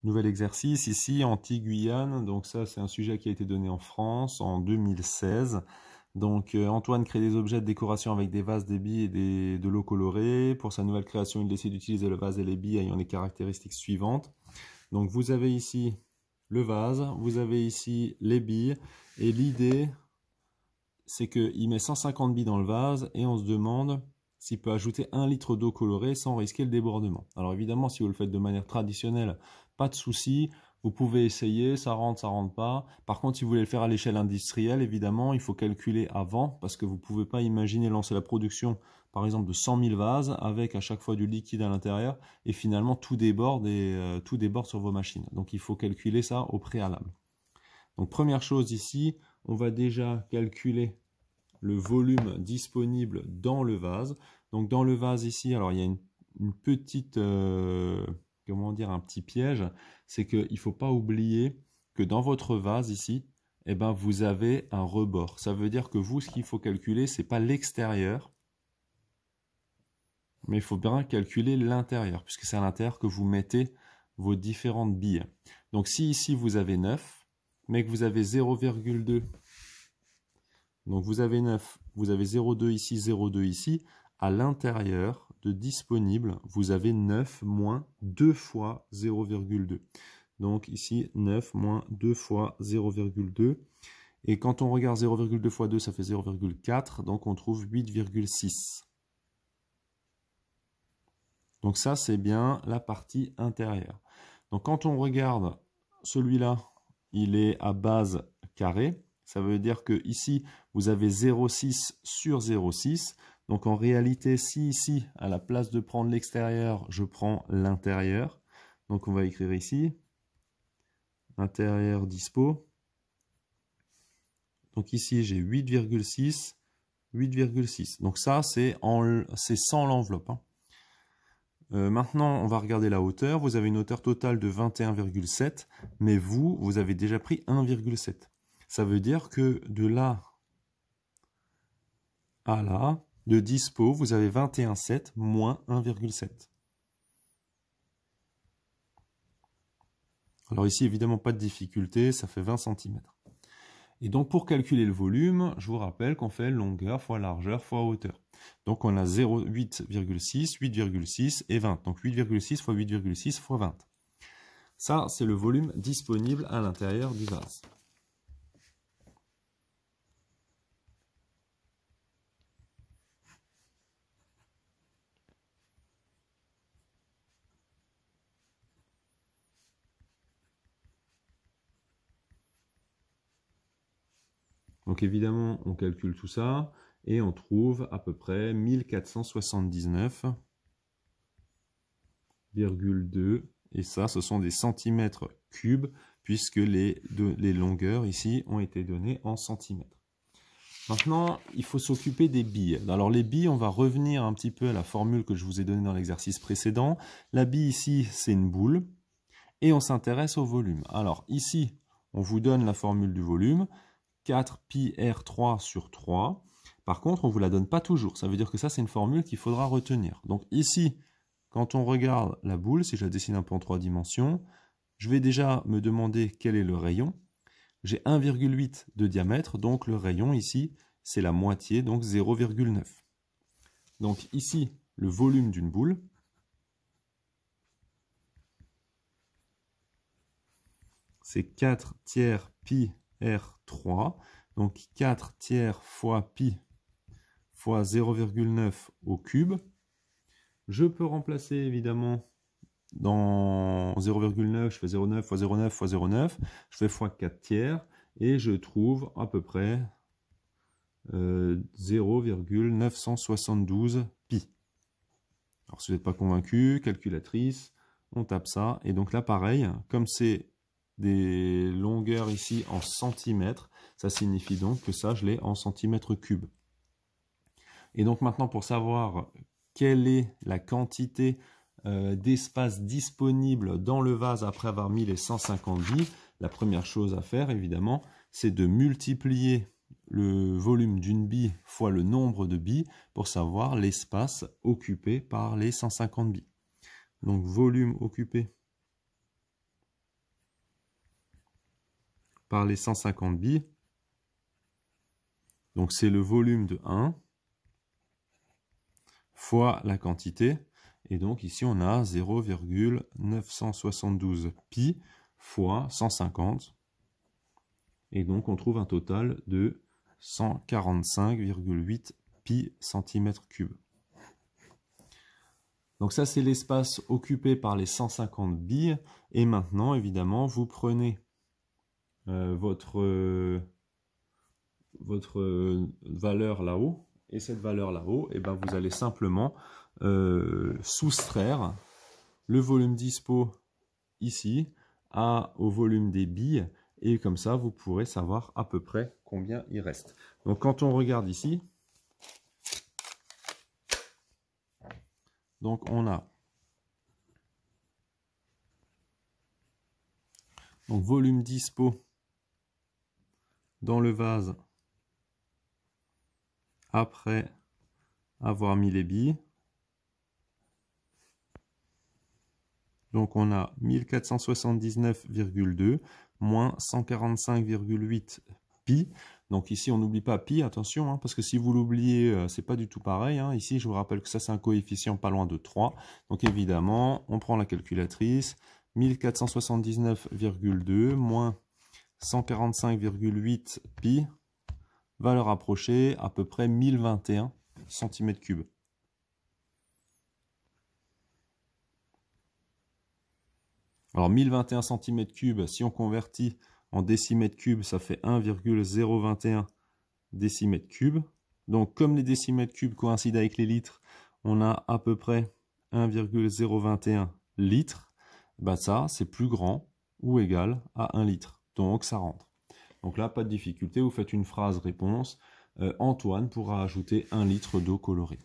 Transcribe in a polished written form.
Nouvel exercice ici, Antilles-Guyane. Donc ça, c'est un sujet qui a été donné en France en 2016. Donc Antoine crée des objets de décoration avec des vases, des billes et de l'eau colorée. Pour sa nouvelle création, il décide d'utiliser le vase et les billes ayant les caractéristiques suivantes. Donc vous avez ici le vase, vous avez ici les billes. Et l'idée, c'est qu'il met 150 billes dans le vase et on se demande s'il peut ajouter 1 litre d'eau colorée sans risquer le débordement. Alors évidemment, si vous le faites de manière traditionnelle, pas de souci, vous pouvez essayer, ça rentre pas. Par contre, si vous voulez le faire à l'échelle industrielle, évidemment, il faut calculer avant, parce que vous ne pouvez pas imaginer lancer la production, par exemple, de 100 000 vases, avec à chaque fois du liquide à l'intérieur, et finalement tout déborde, tout déborde sur vos machines. Donc il faut calculer ça au préalable. Donc première chose ici, on va déjà calculer le volume disponible dans le vase. Donc dans le vase ici, alors il y a une petite, comment dire, un petit piège, c'est qu'il ne faut pas oublier que dans votre vase ici, eh ben, vous avez un rebord. Ça veut dire que vous, ce qu'il faut calculer, ce n'est pas l'extérieur, mais il faut bien calculer l'intérieur, puisque c'est à l'intérieur que vous mettez vos différentes billes. Donc si ici vous avez 9, mais que vous avez 0,2, donc vous avez 9, vous avez 0,2 ici, 0,2 ici, à l'intérieur de disponible, vous avez 9 moins 2 fois 0,2. Donc ici, 9 moins 2 fois 0,2. Et quand on regarde 0,2 fois 2, ça fait 0,4, donc on trouve 8,6. Donc ça, c'est bien la partie intérieure. Donc quand on regarde celui-là, il est à base carrée. Ça veut dire que ici, vous avez 0,6 sur 0,6. Donc en réalité, si ici, à la place de prendre l'extérieur, je prends l'intérieur. Donc on va écrire ici, intérieur dispo. Donc ici, j'ai 8,6, 8,6. Donc ça, c'est sans l'enveloppe. Maintenant, on va regarder la hauteur. Vous avez une hauteur totale de 21,7, mais vous avez déjà pris 1,7. Ça veut dire que de là à là, de dispo, vous avez 21,7 moins 1,7. Alors ici, évidemment, pas de difficulté, ça fait 20 cm. Et donc, pour calculer le volume, je vous rappelle qu'on fait longueur fois largeur fois hauteur. Donc, on a 8,6, 8,6 et 20. Donc, 8,6 fois 8,6 fois 20. Ça, c'est le volume disponible à l'intérieur du vase. Donc évidemment, on calcule tout ça et on trouve à peu près 1479,2. Et ça, ce sont des centimètres cubes puisque les longueurs ici ont été données en centimètres. Maintenant, il faut s'occuper des billes. Alors les billes, on va revenir un petit peu à la formule que je vous ai donnée dans l'exercice précédent. La bille ici, c'est une boule et on s'intéresse au volume. Alors ici, on vous donne la formule du volume. 4 pi r3 sur 3. Par contre, on ne vous la donne pas toujours. Ça veut dire que ça, c'est une formule qu'il faudra retenir. Donc ici, quand on regarde la boule, si je la dessine un peu en 3 dimensions, je vais déjà me demander quel est le rayon. J'ai 1,8 de diamètre, donc le rayon ici, c'est la moitié, donc 0,9. Donc ici, le volume d'une boule, c'est 4 tiers pi R3, donc 4 tiers fois pi fois 0,9 au cube. Je peux remplacer évidemment dans 0,9, je fais 0,9 fois 0,9 fois 0,9, je fais fois 4 tiers et je trouve à peu près 0,972 pi. Alors si vous n'êtes pas convaincu, calculatrice, on tape ça et donc là pareil, comme c'est des longueurs ici en centimètres, ça signifie donc que ça je l'ai en centimètres cubes. Et donc maintenant pour savoir quelle est la quantité d'espace disponible dans le vase après avoir mis les 150 billes, la première chose à faire évidemment c'est de multiplier le volume d'une bille fois le nombre de billes pour savoir l'espace occupé par les 150 billes. Donc volume occupé par les 150 billes. Donc c'est le volume de 1 fois la quantité. Et donc ici on a 0,972 pi fois 150. Et donc on trouve un total de 145,8 pi cm3. Donc ça c'est l'espace occupé par les 150 billes. Et maintenant évidemment vous prenez votre valeur là-haut. Et cette valeur là-haut, et ben vous allez simplement soustraire le volume dispo ici au volume des billes. Et comme ça, vous pourrez savoir à peu près combien il reste. Donc quand on regarde ici, donc on a donc volume dispo dans le vase après avoir mis les billes. Donc on a 1479,2 moins 145,8 pi. Donc ici on n'oublie pas pi, attention, hein, parce que si vous l'oubliez, c'est pas du tout pareil. Hein. Ici je vous rappelle que ça c'est un coefficient pas loin de 3. Donc évidemment, on prend la calculatrice. 1479,2 moins 145,8 pi, valeur approchée à peu près 1021 cm3. Alors 1021 cm3, si on convertit en décimètres cubes, ça fait 1,021 décimètres cubes. Donc comme les décimètres cubes coïncident avec les litres, on a à peu près 1,021 litres. Ben ça, c'est plus grand ou égal à 1 litre. Donc ça rentre. Donc là, pas de difficulté, vous faites une phrase réponse. Antoine pourra ajouter 1 litre d'eau colorée.